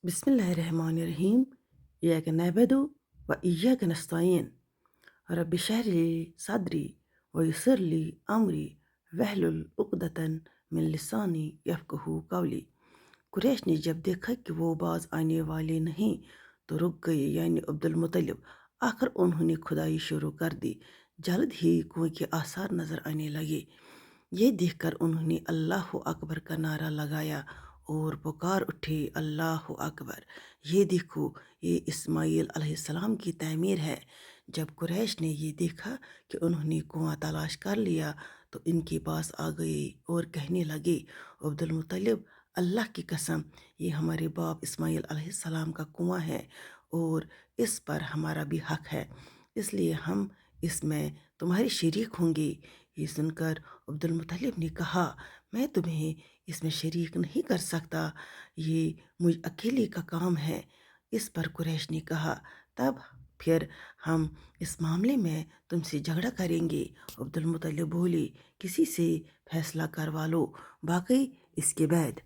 बिस्मिल्लाहिर्रहमानिर्रहीम। इय्याका नअबुदु व इय्याका नस्तईन। रब्बि इश्रह ली सदरी व यस्सिर ली अमरी वहलुल उक़दतन मिन लिसानी यफ़क़हू क़ौली। कुरैश ने जब देखा कि वो बाज आने वाले नहीं तो रुक गए, यानी अब्दुल मुत्तलिब। आखिर उन्होंने खुदाई शुरू कर दी। जल्द ही कुएं के आसार नजर आने लगे। ये देखकर उन्होंने अल्लाह अकबर का नारा लगाया और पुकार उठे, अल्लाह अकबर! ये देखो, ये इस्माईल अलैहिस्सलाम की तामीर है। जब कुरैश ने ये देखा कि उन्होंने कुआं तलाश कर लिया तो इनके पास आ गए और कहने लगे, अब्दुल मुत्तलिब, अल्लाह की कसम, ये हमारे बाप इस्माईल अलैहिस्सलाम का कुआं है और इस पर हमारा भी हक है, इसलिए हम इसमें तुम्हारे शरीक होंगे। ये सुनकर अब्दुल मुत्तलिब ने कहा, मैं तुम्हें इसमें शरीक नहीं कर सकता, ये मुझ अकेले का काम है। इस पर कुरैश ने कहा, तब फिर हम इस मामले में तुमसे झगड़ा करेंगे। अब्दुल मुत्तलिब बोले, किसी से फैसला करवा लो, बाकी इसके बाद